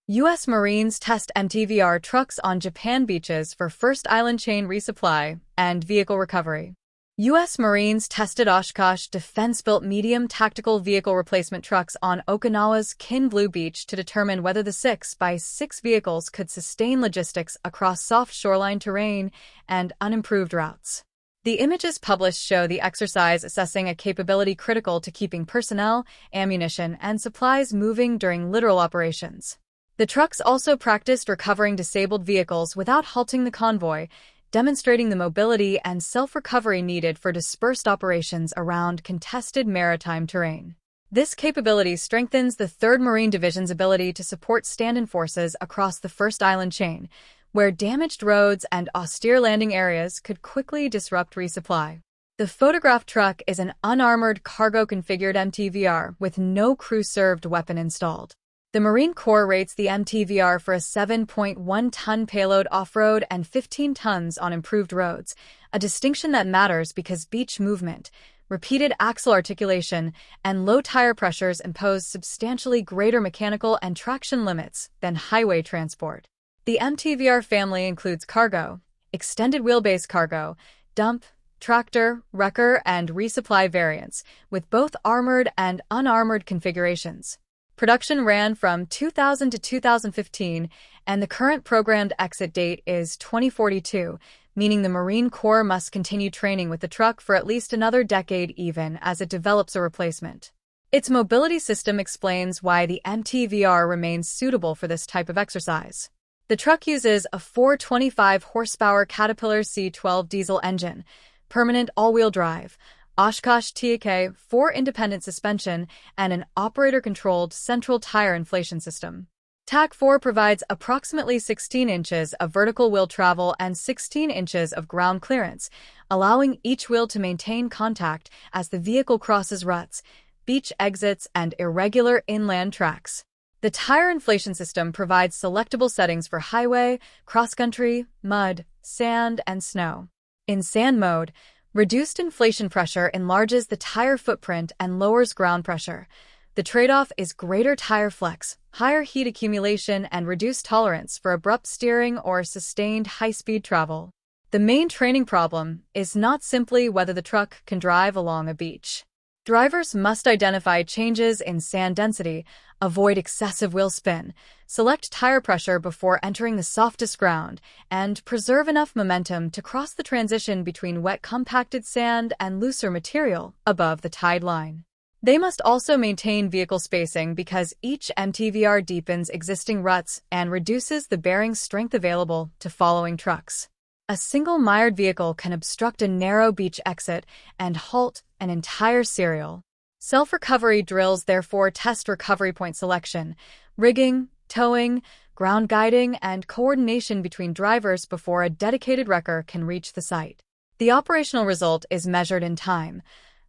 U.S. Marines test MTVR trucks on Japan beaches for first island chain resupply and vehicle recovery. U.S. Marines tested Oshkosh defense-built medium tactical vehicle replacement trucks on Okinawa's Kinblue Beach to determine whether the 6x6 vehicles could sustain logistics across soft shoreline terrain and unimproved routes. The images published show the exercise assessing a capability critical to keeping personnel, ammunition, and supplies moving during littoral operations. The trucks also practiced recovering disabled vehicles without halting the convoy, demonstrating the mobility and self-recovery needed for dispersed operations around contested maritime terrain. This capability strengthens the 3rd Marine Division's ability to support stand-in forces across the first island chain, where damaged roads and austere landing areas could quickly disrupt resupply. The photographed truck is an unarmored cargo-configured MTVR with no crew-served weapon installed. The Marine Corps rates the MTVR for a 7.1-ton payload off-road and 15 tons on improved roads, a distinction that matters because beach movement, repeated axle articulation, and low tire pressures impose substantially greater mechanical and traction limits than highway transport. The MTVR family includes cargo, extended wheelbase cargo, dump, tractor, wrecker, and resupply variants, with both armored and unarmored configurations. Production ran from 2000 to 2015, and the current programmed exit date is 2042, meaning the Marine Corps must continue training with the truck for at least another decade even as it develops a replacement. Its mobility system explains why the MTVR remains suitable for this type of exercise. The truck uses a 425-horsepower Caterpillar C12 diesel engine, permanent all-wheel drive, Oshkosh TK 4 independent suspension, and an operator-controlled central tire inflation system. TAC-4 provides approximately 16 inches of vertical wheel travel and 16 inches of ground clearance, allowing each wheel to maintain contact as the vehicle crosses ruts, beach exits, and irregular inland tracks. The tire inflation system provides selectable settings for highway, cross-country, mud, sand, and snow. In sand mode, reduced inflation pressure enlarges the tire footprint and lowers ground pressure. The trade-off is greater tire flex, higher heat accumulation, and reduced tolerance for abrupt steering or sustained high-speed travel. The main training problem is not simply whether the truck can drive along a beach. Drivers must identify changes in sand density, avoid excessive wheel spin, select tire pressure before entering the softest ground, and preserve enough momentum to cross the transition between wet compacted sand and looser material above the tide line. They must also maintain vehicle spacing because each MTVR deepens existing ruts and reduces the bearing strength available to following trucks. A single mired vehicle can obstruct a narrow beach exit and halt an entire serial. Self-recovery drills therefore test recovery point selection, rigging, towing, ground guiding, and coordination between drivers before a dedicated wrecker can reach the site. The operational result is measured in time,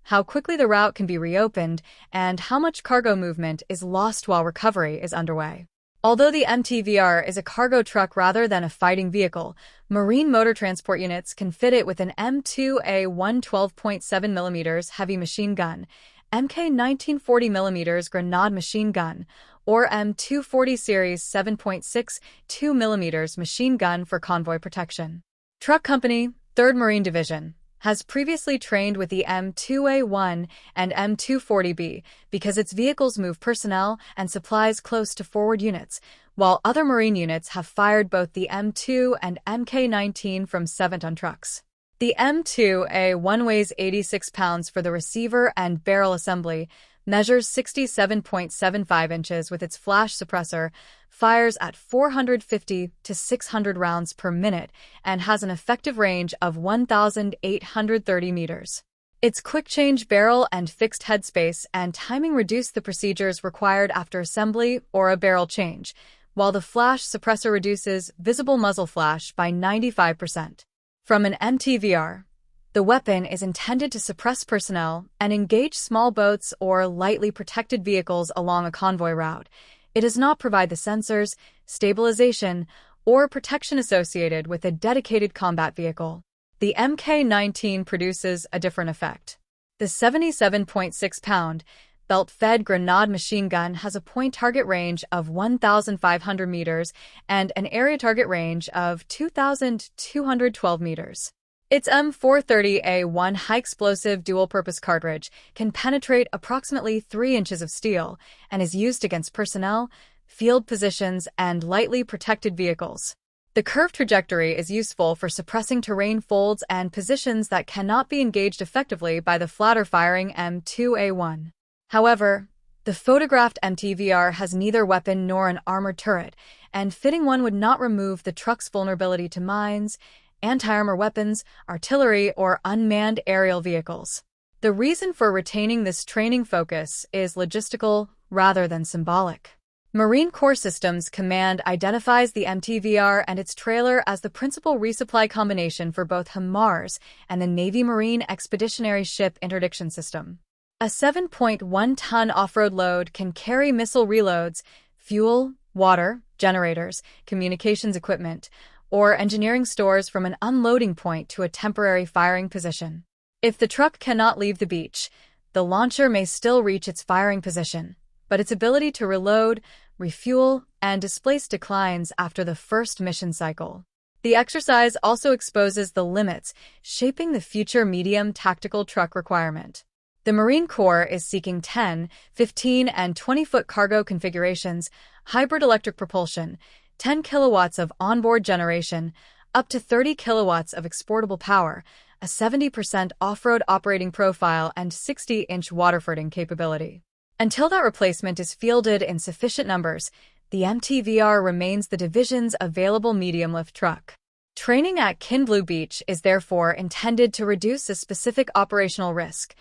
how quickly the route can be reopened, and how much cargo movement is lost while recovery is underway. Although the MTVR is a cargo truck rather than a fighting vehicle, Marine motor transport units can fit it with an M2A1 12.7mm heavy machine gun, Mk 1940mm Grenade machine gun, or M240 series 7.62mm machine gun for convoy protection. Truck Company, 3rd Marine Division, has previously trained with the M2A1 and M240B because its vehicles move personnel and supplies close to forward units, while other Marine units have fired both the M2 and Mk19 from 7-ton trucks. The M2A1 weighs 86 pounds for the receiver and barrel assembly, measures 67.75 inches with its flash suppressor, fires at 450 to 600 rounds per minute, and has an effective range of 1,830 meters. Its quick-change barrel and fixed headspace and timing reduce the procedures required after assembly or a barrel change, while the flash suppressor reduces visible muzzle flash by 95%. From an MTVR, the weapon is intended to suppress personnel and engage small boats or lightly protected vehicles along a convoy route. It does not provide the sensors, stabilization, or protection associated with a dedicated combat vehicle. The Mk19 produces a different effect. The 77.6-pound belt-fed Grenade machine gun has a point target range of 1,500 meters and an area target range of 2,212 meters. Its M430A1 high-explosive dual-purpose cartridge can penetrate approximately 3 inches of steel and is used against personnel, field positions, and lightly protected vehicles. The curved trajectory is useful for suppressing terrain folds and positions that cannot be engaged effectively by the flatter-firing M2A1. However, the photographed MTVR has neither weapon nor an armored turret, and fitting one would not remove the truck's vulnerability to mines, anti-armor weapons, artillery, or unmanned aerial vehicles. The reason for retaining this training focus is logistical rather than symbolic. Marine Corps Systems Command identifies the MTVR and its trailer as the principal resupply combination for both HIMARS and the Navy Marine Expeditionary Ship Interdiction System. A 7.1-ton off-road load can carry missile reloads, fuel, water, generators, communications equipment, or engineering stores from an unloading point to a temporary firing position. If the truck cannot leave the beach, the launcher may still reach its firing position, but its ability to reload, refuel, and displace declines after the first mission cycle. The exercise also exposes the limits, shaping the future medium tactical truck requirement. The Marine Corps is seeking 10, 15, and 20-foot cargo configurations, hybrid electric propulsion, 10 kilowatts of onboard generation, up to 30 kilowatts of exportable power, a 70% off-road operating profile, and 60-inch waterfording capability. Until that replacement is fielded in sufficient numbers, the MTVR remains the division's available medium-lift truck. Training at Kinblue Beach is therefore intended to reduce a specific operational risk: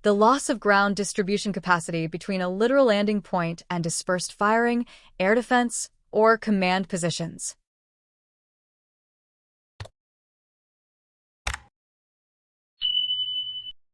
the loss of ground distribution capacity between a littoral landing point and dispersed firing, air defense, or command positions.